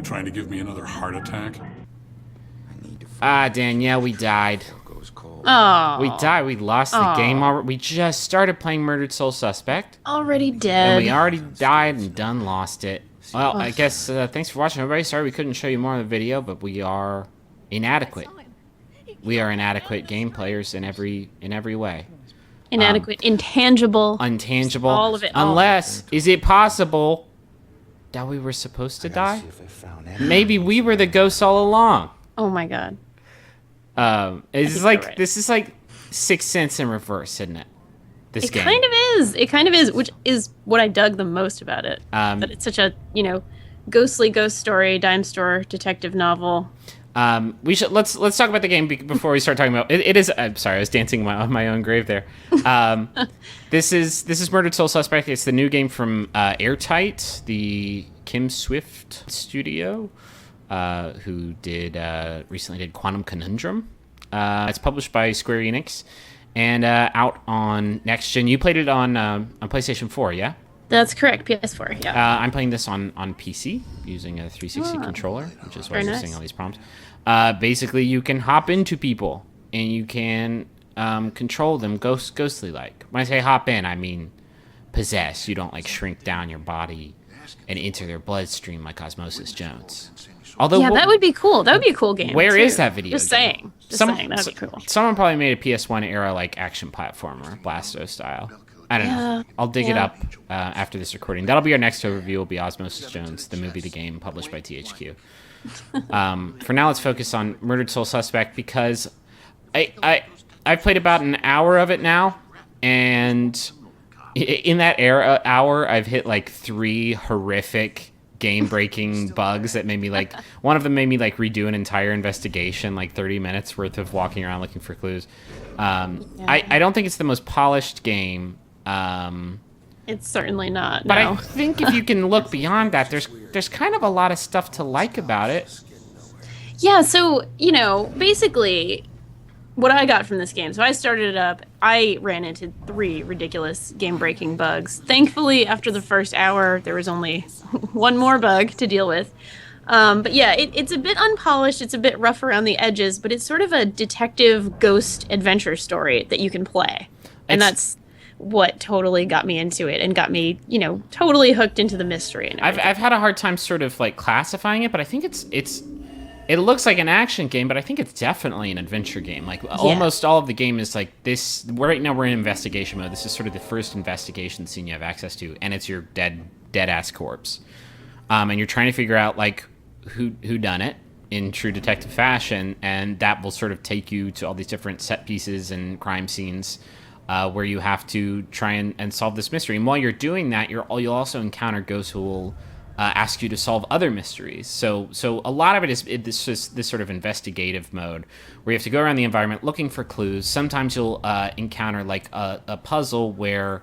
You trying to give me another heart attack? Danielle, we died. Oh. We died. We lost the game already. We just started playing Murdered Soul Suspect. Already dead. And we already died and done lost it. Well, I guess thanks for watching, everybody. Sorry we couldn't show you more of the video, but we are inadequate. We are inadequate game players in every way. Inadequate, intangible. Untangible. All of it. Unless, is it possible that we were supposed to die? Maybe we were the ghosts all along. Oh my god. This is like Sixth Sense in reverse, isn't it? This game. Kind of is. It kind of is, which is what I dug the most about it. That it's such a, ghostly ghost story, dime store detective novel. Let's talk about the game before we start talking about it. It is. I'm sorry, I was dancing on my own grave there. This is Murdered Soul Suspect. It's the new game from Airtight, the Kim Swift studio, who recently did Quantum Conundrum. It's published by Square Enix and out on next gen. You played it on PlayStation 4, yeah? That's correct, PS4, yeah. I'm playing this on PC using a 360 controller, which is why I'm seeing all these prompts. Basically, you can hop into people, and you can control them ghostly-like. When I say hop in, I mean possess. You don't, shrink down your body and enter their bloodstream like Osmosis Jones. Although, that would be cool. That would be a cool game. Where is that video Just game? saying. That'd be cool. Someone probably made a PS1 era, action platformer, Blasto style. I don't know. I'll dig it up after this recording. That'll be our next overview. Will be Osmosis Jones, the movie, the game, published by THQ. For now, let's focus on Murdered Soul Suspect because I've played about an hour of it now, and in that hour, I've hit 3 horrific game-breaking bugs that made me one of them made me redo an entire investigation, 30 minutes worth of walking around looking for clues. I don't think it's the most polished game. It's certainly not. But no. I think if you can look beyond that, there's kind of a lot of stuff to like about it. Yeah, so, basically what I got from this game, so I started it up, I ran into 3 ridiculous game-breaking bugs. Thankfully, after the first hour, there was only one more bug to deal with. But yeah, it's a bit unpolished, it's a bit rough around the edges, but it's sort of a detective ghost adventure story that you can play. And that's what totally got me into it and got me, totally hooked into the mystery. And I've had a hard time sort of classifying it, but I think it looks like an action game, but I think it's definitely an adventure game. Almost all of the game is this. Right now we're in investigation mode. This is sort of the first investigation scene you have access to, and it's your dead ass corpse. And you're trying to figure out who done it in true detective fashion, and that will sort of take you to all these different set pieces and crime scenes where you have to try and solve this mystery. And while you're doing that, you'll also encounter ghosts who will ask you to solve other mysteries. So a lot of it is this sort of investigative mode where you have to go around the environment looking for clues. Sometimes you'll encounter a puzzle where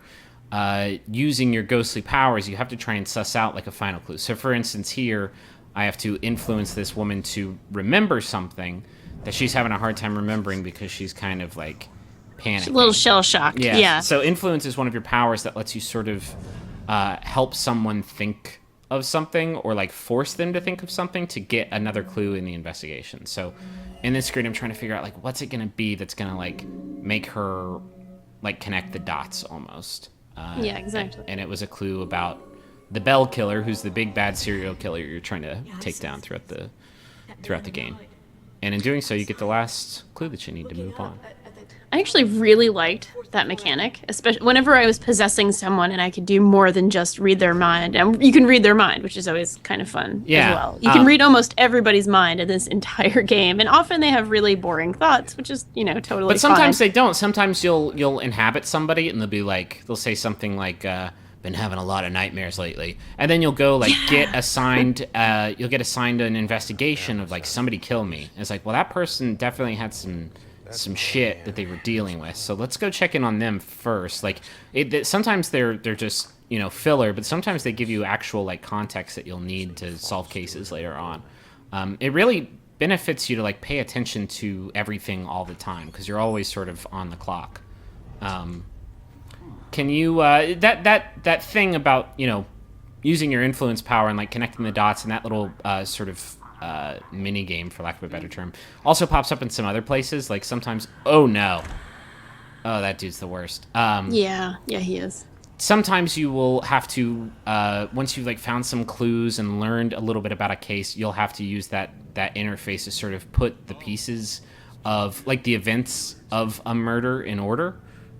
using your ghostly powers, you have to try and suss out a final clue. So for instance, here I have to influence this woman to remember something that she's having a hard time remembering because she's kind of panicking. She's a little shell-shocked. Yeah. So influence is one of your powers that lets you sort of help someone think of something or force them to think of something to get another clue in the investigation. So in this screen, I'm trying to figure out what's it going to be that's going to make her connect the dots almost. Yeah, exactly. And it was a clue about the Bell Killer, who's the big bad serial killer you're trying to take down throughout the game. And in doing so, you get the last clue that you need to move on. I actually really liked that mechanic, especially whenever I was possessing someone and I could do more than just read their mind. And you can read their mind, which is always kind of fun as well. You can read almost everybody's mind in this entire game, and often they have really boring thoughts, which is, totally But sometimes fine. they don't. Sometimes you'll inhabit somebody and they'll be they'll say something been having a lot of nightmares lately, and then you'll go get assigned an investigation of somebody killed me. And it's well, that person definitely had some shit that they were dealing with, so let's go check in on them first. Sometimes they're just filler, but sometimes they give you actual context that you'll need to solve cases later on. It really benefits you to pay attention to everything all the time because you're always sort of on the clock. Can you that thing about using your influence power and like connecting the dots, and that little sort of mini game, for lack of a better term, also pops up in some other places. Like sometimes, oh no, oh that dude's the worst. Yeah, he is. Sometimes you will have to, once you've like found some clues and learned a little bit about a case, you'll have to use that interface to sort of put the pieces of like the events of a murder in order.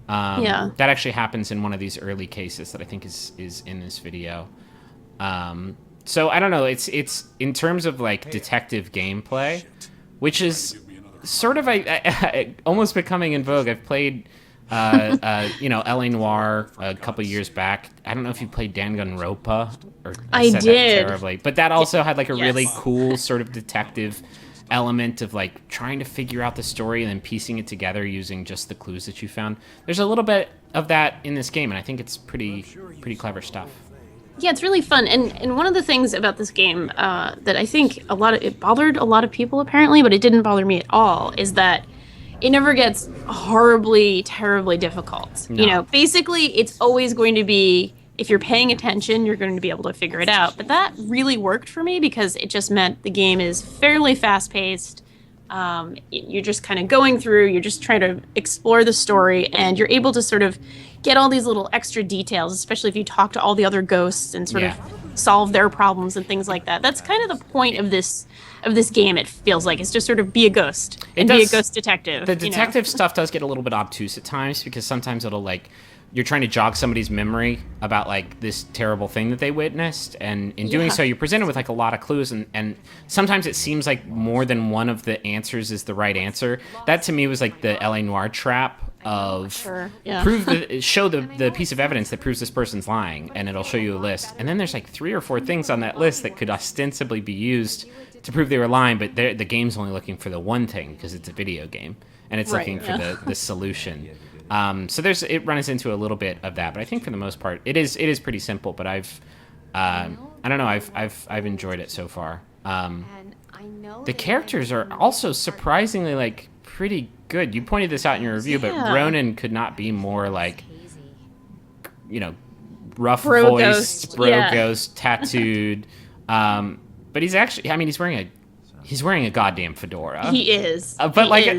That actually happens in one of these early cases that I think is in this video. So I don't know. It's in terms of like detective gameplay, which is sort of almost becoming in vogue. I've played. L.A. Noire a couple years back. I don't know if you played Danganronpa or I said did. That terribly, but that also had like a really cool sort of detective element of like trying to figure out the story and then piecing it together using just the clues that you found. There's a little bit of that in this game, and I think it's pretty clever stuff. Yeah, it's really fun. And one of the things about this game that I think it bothered a lot of people apparently, but it didn't bother me at all, is that it never gets horribly, terribly difficult. No. You know, basically, it's always going to be, if you're paying attention, you're going to be able to figure it out. But that really worked for me because it just meant the game is fairly fast-paced. You're just kind of going through, you're just trying to explore the story, and you're able to sort of get all these little extra details, especially if you talk to all the other ghosts and sort of solve their problems and things like that. That's kind of the point of this game, it feels like. It's just sort of be a ghost and be a ghost detective. The detective stuff does get a little bit obtuse at times because sometimes it'll like you're trying to jog somebody's memory about like this terrible thing that they witnessed, and in doing so you're presented with like a lot of clues, and sometimes it seems like more than one of the answers is the right answer. That to me was like the L.A. Noire trap of show the piece of evidence that proves this person's lying, and it'll show you a list, and then there's like 3 or 4 things on that list that could ostensibly be used to prove they were lying, but the game's only looking for the one thing because it's a video game, and it's looking for the solution. So it runs into a little bit of that, but I think for the most part it is pretty simple. But I don't know, I've enjoyed it so far. The characters are also surprisingly like pretty good. You pointed this out in your review, but Ronan could not be more like, rough voiced, ghost, tattooed. But he's actually, I mean, he's wearing a goddamn fedora. He is.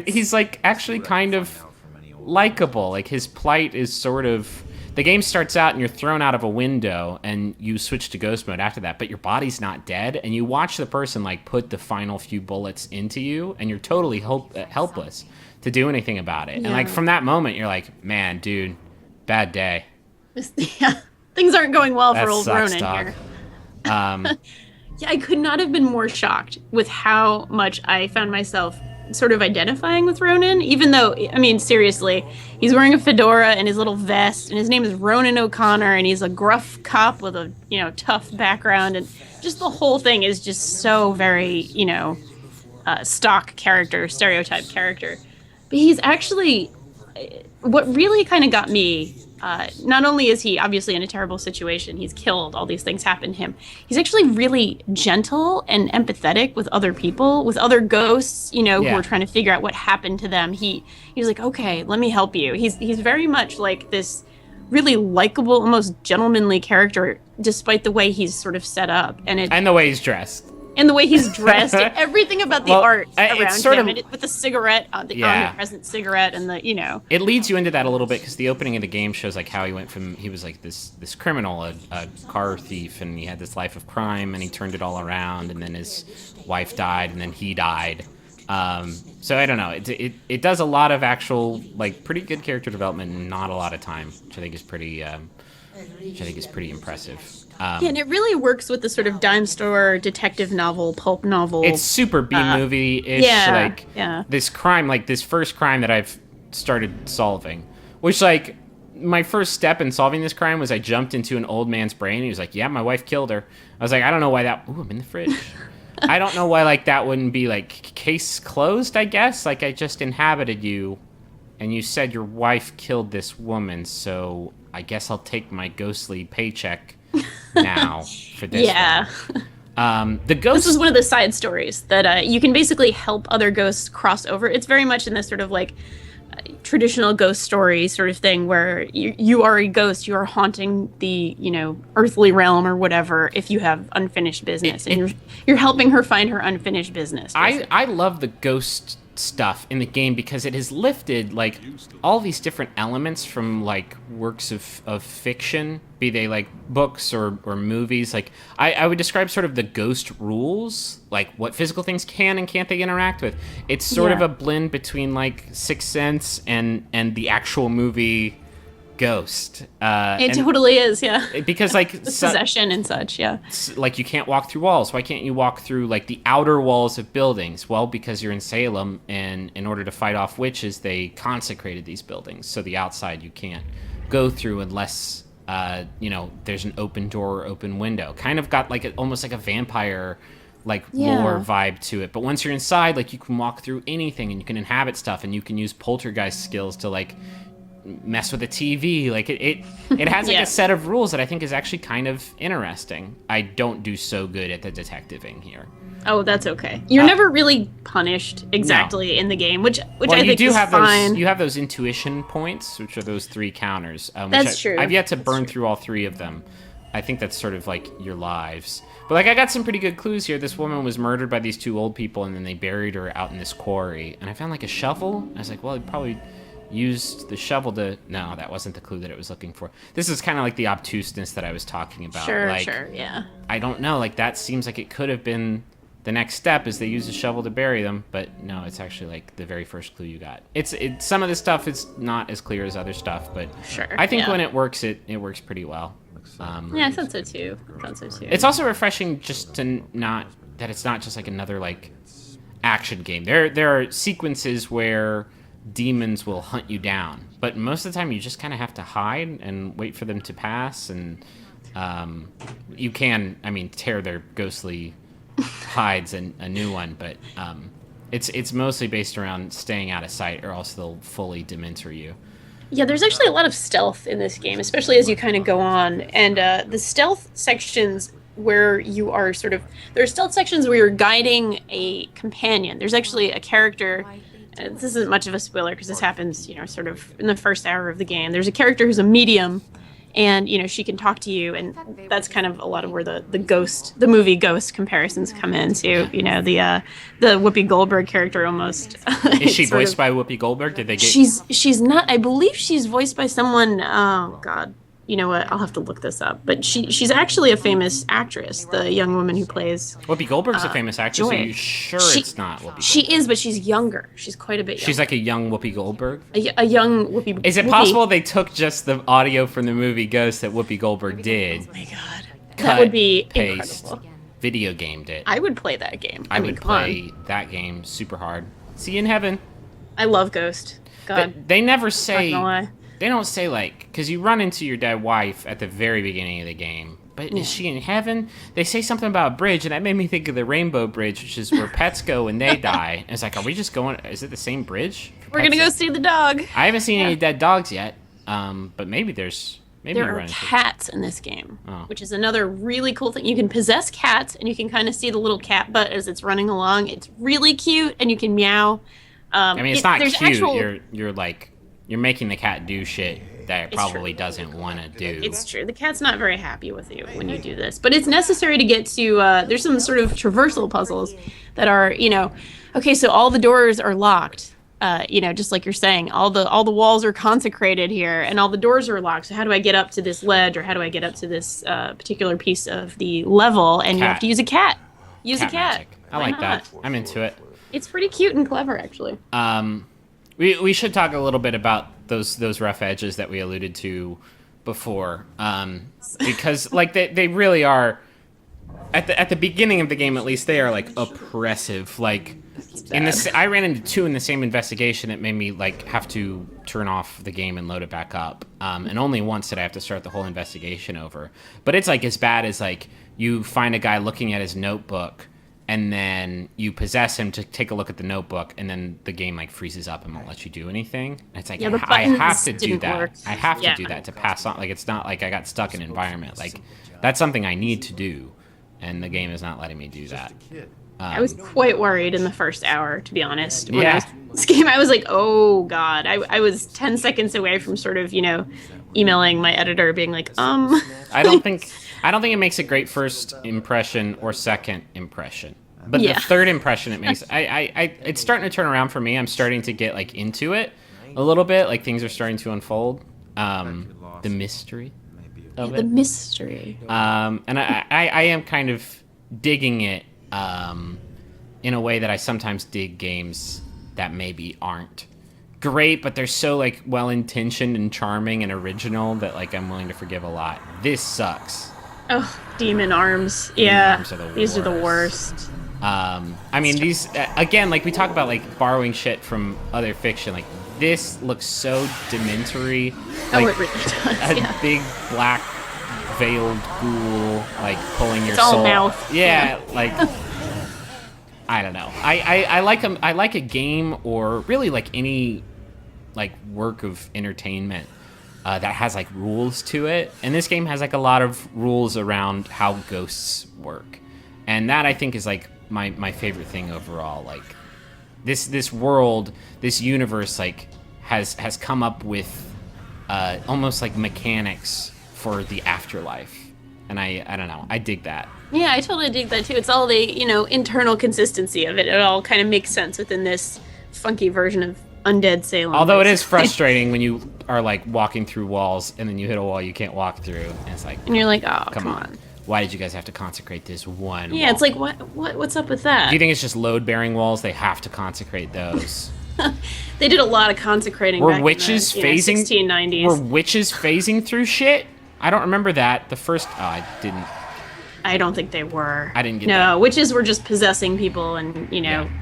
He's like actually kind of likable. Like his plight is sort of, the game starts out and you're thrown out of a window and you switch to ghost mode after that, but your body's not dead, and you watch the person like put the final few bullets into you, and you're totally helpless to do anything about it. And like from that moment you're like, man, dude, bad day. Things aren't going well for old sucks, Ronan dog. here. I could not have been more shocked with how much I found myself sort of identifying with Ronan, even though, I mean, seriously, he's wearing a fedora and his little vest, and his name is Ronan O'Connor, and he's a gruff cop with a, tough background, and just the whole thing is just so very, stock character, stereotype character. But he's actually, what really kind of got me, not only is he obviously in a terrible situation, he's killed, all these things happen to him, he's actually really gentle and empathetic with other people, with other ghosts, who are trying to figure out what happened to them. He's like, okay, let me help you. He's very much like this really likable, almost gentlemanly character, despite the way he's sort of set up. And the way he's dressed. And the way he's dressed, everything about the art around sort him, of, with the cigarette, the omnipresent cigarette, and the, It leads you into that a little bit, because the opening of the game shows like how he was like this criminal, a car thief, and he had this life of crime, and he turned it all around, and then his wife died, and then he died. So I don't know. It does a lot of actual, like, pretty good character development in not a lot of time, which I think is pretty impressive. And it really works with the sort of dime store detective novel, pulp novel. It's super B-movie-ish. This crime, like this first crime that I've started solving, which like my first step in solving this crime was I jumped into an old man's brain. He was like, yeah, my wife killed her. I was like, I don't know why that... Ooh, I'm in the fridge. I don't know why like that wouldn't be like case closed, I guess. Like I just inhabited you and you said your wife killed this woman, so I guess I'll take my ghostly paycheck now for this one. The ghost... This is one of the side stories that you can basically help other ghosts cross over. It's very much in this sort of like traditional ghost story sort of thing where you are a ghost, you are haunting the, earthly realm or whatever if you have unfinished business, and you're helping her find her unfinished business. I love the ghost stuff in the game because it has lifted like all these different elements from like works of fiction, be they like books or movies. Like I would describe sort of the ghost rules, like what physical things can and can't they interact with. It's sort of a blend between like Sixth Sense and the actual movie Ghost. It totally is, yeah. Because like possession and such, yeah. Like you can't walk through walls. Why can't you walk through like the outer walls of buildings? Well, because you're in Salem, and in order to fight off witches, they consecrated these buildings. So the outside you can't go through unless there's an open door or open window. Kind of got like almost like a vampire lore vibe to it. But once you're inside, like you can walk through anything and you can inhabit stuff, and you can use poltergeist skills to like mess with the TV. Like it has like a set of rules that I think is actually kind of interesting. I don't do so good at the detectiving here. Oh, that's okay. You're never really punished exactly in the game, which I think is fine. You have those intuition points, which are those 3 counters. That's true. I've yet to burn through all 3 of them. I think that's sort of like your lives. But like I got some pretty good clues here. This woman was murdered by these 2 old people, and then they buried her out in this quarry. And I found like a shovel. I was like, well, he probably used the shovel to... No, that wasn't the clue that it was looking for. This is kind of like the obtuseness that I was talking about. Sure, yeah. I don't know, like that seems like it could have been the next step is they use a shovel to bury them, but no, it's actually like the very first clue you got. It's some of this stuff is not as clear as other stuff, but I think when it works, it works pretty well. I thought so too. It's also refreshing just to that it's not just like another like action game. There are sequences where demons will hunt you down, but most of the time you just kind of have to hide and wait for them to pass, and you can tear their ghostly hides and a new one, but it's mostly based around staying out of sight, or else they'll fully dementor you. Yeah, there's actually a lot of stealth in this game, especially as you kind of go on, and the stealth sections where you are there are stealth sections where you're guiding a companion. There's actually a character. This isn't much of a spoiler because this happens, sort of in the first hour of the game. There's a character who's a medium, and she can talk to you, and that's kind of a lot of where the movie Ghost comparisons come into. The Whoopi Goldberg character almost. Is she voiced by Whoopi Goldberg? Did they get? She's not. I believe she's voiced by someone. Oh God. You know what? I'll have to look this up. But she's actually a famous actress, the young woman who plays... Whoopi Goldberg's a famous actress. Joy. Are you sure it's not Whoopi Goldberg? She is, but she's younger. She's quite a bit younger. She's like a young Whoopi Goldberg? A young Whoopi... Is it possible they took just the audio from the movie Ghost that Whoopi Goldberg did? Oh my God. That would be incredible. Video gamed it. I would play that game. I would play that game super hard. See you in heaven. I love Ghost. God. They never say... Not gonna lie. They don't say, because you run into your dead wife at the very beginning of the game, but is she in heaven? They say something about a bridge, and that made me think of the Rainbow Bridge, which is where pets go when they die. And it's like, are we just going, is it the same bridge? We're going to go see the dog. I haven't seen any dead dogs yet, but maybe there are cats in this game, which is another really cool thing. You can possess cats, and you can kind of see the little cat butt as it's running along. It's really cute, and you can meow. It's not cute. You're making the cat do shit that it probably doesn't want to do. It's true. The cat's not very happy with you when you do this. But it's necessary to get to... there's some sort of traversal puzzles that are, okay, so all the doors are locked. Just like you're saying. All the walls are consecrated here, and all the doors are locked. So how do I get up to this ledge, or how do I get up to this particular piece of the level? And you have to use a cat. Use a cat. Magic. I like that. I'm into it. It's pretty cute and clever, actually. We should talk a little bit about those rough edges that we alluded to before, because they really are at the beginning of the game, at least they are oppressive. I ran into 2 in the same investigation that made me have to turn off the game and load it back up, and only once did I have to start the whole investigation over. But it's as bad as you find a guy looking at his notebook, and then you possess him to take a look at the notebook, and then the game freezes up and won't let you do anything. And it's I have to do that. Work. I have to do that to pass on. It's not I got stuck in an environment. That's something I need to do, and the game is not letting me do that. I was quite worried in the first hour, to be honest. When Yeah. I was playing this game, I was like, oh god. I was 10 seconds away from sort of, emailing my editor being like, I don't think it makes a great first impression or second impression. But Yeah. the third impression it makes, it's starting to turn around for me. I'm starting to get like into it a little bit. Like things are starting to unfold. The mystery of the it. mystery. And I am kind of digging it in a way that I sometimes dig games that maybe aren't great, but they're so like well-intentioned and charming and original that like I'm willing to forgive a lot. This sucks. Oh, demon arms. Yeah. Arms are the These are the worst. worst. I mean, these again, like we talk about, like borrowing shit from other fiction. Like this looks so dementory. Like, It really does. a Yeah. big black veiled ghoul, like pulling your It's all soul. mouth. Yeah, like I don't know. I like a game, or really like any like work of entertainment that has like rules to it. And this game has like a lot of rules around how ghosts work, and that I think is like my favorite thing overall. Like this world, this universe, like has come up with almost like mechanics for the afterlife, and I don't know, I dig that. Yeah, I totally dig that too. It's all the, internal consistency of it. It all kind of makes sense within this funky version of Undead Salem. Although it is frustrating when you are like walking through walls and then you hit a wall you can't walk through, and it's like, And you're like, oh, come on. Why did you guys have to consecrate this one Yeah, wall? it's like, what's up with that? Do you think it's just load-bearing walls? They have to consecrate those. They did a lot of consecrating Were back witches in the, phasing? 1690s. Were witches phasing through shit? I don't remember that. The first, I didn't. I don't think they were. I didn't get no, that. witches were just possessing people and,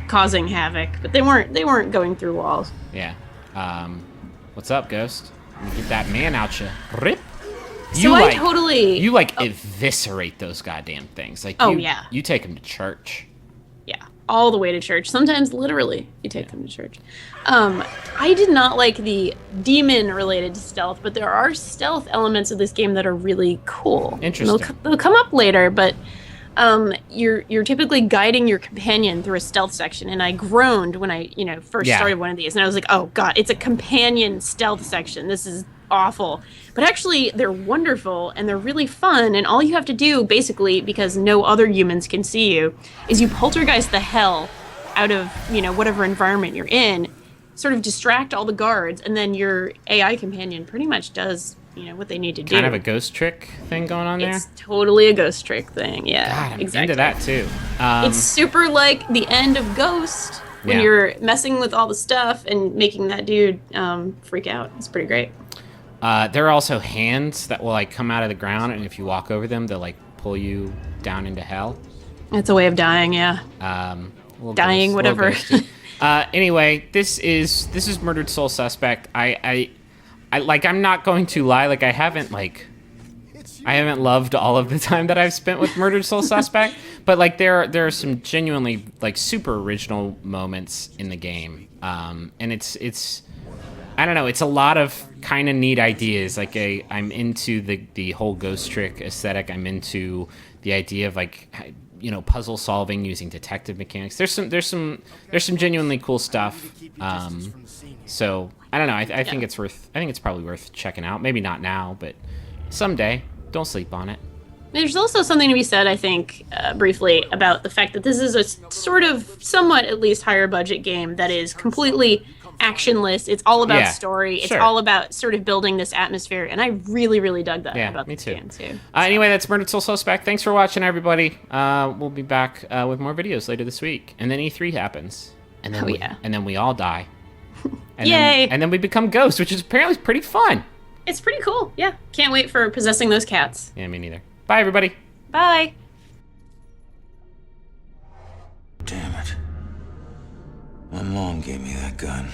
causing havoc, but they weren't going through walls. Yeah. What's up, Ghost? Let me get that man out you. Rip. So I totally... You eviscerate those goddamn things. Like, Oh, yeah. You take them to church. Yeah, all the way to church. Sometimes literally you take them to church. I did not like the demon-related stealth, but there are stealth elements of this game that are really cool. Interesting. They'll come up later, but you're typically guiding your companion through a stealth section, and I groaned when I first started one of these, and I was like, oh god, it's a companion stealth section. This is awful. But actually, they're wonderful, and they're really fun, and all you have to do, basically, because no other humans can see you, is you poltergeist the hell out of, whatever environment you're in, sort of distract all the guards, and then your AI companion pretty much does, what they need to do. Kind of a ghost trick thing going on there? It's totally a ghost trick thing, yeah. God, I'm exactly. into that, too. It's super like the end of Ghost, when you're messing with all the stuff and making that dude freak out. It's pretty great. There are also hands that will like come out of the ground, and if you walk over them, they'll like pull you down into hell. That's a way of dying, yeah. Dying, whatever. Anyway, this is Murdered Soul Suspect. I I'm not going to lie, like I haven't loved all of the time that I've spent with Murdered Soul Suspect, but like there are some genuinely like super original moments in the game, and it's I don't know, it's a lot of kind of neat ideas. Like I'm into the whole ghost trick aesthetic. I'm into the idea of like puzzle solving using detective mechanics. There's some genuinely cool stuff. So I don't know. I think it's probably worth checking out. Maybe not now, but someday. Don't sleep on it. There's also something to be said, I think, briefly, about the fact that this is a sort of, somewhat at least, higher budget game that is completely actionless. It's all about story. It's all about sort of building this atmosphere, and I really, really dug that about this game, too. Anyway, that's Murdered Soul Suspect. Thanks for watching, everybody. We'll be back with more videos later this week. And then E3 happens. And then and then we all die. And Yay! And then we become ghosts, which is apparently pretty fun. It's pretty cool, yeah. Can't wait for possessing those cats. Yeah, me neither. Bye, everybody. Bye. Damn it. My mom gave me that gun.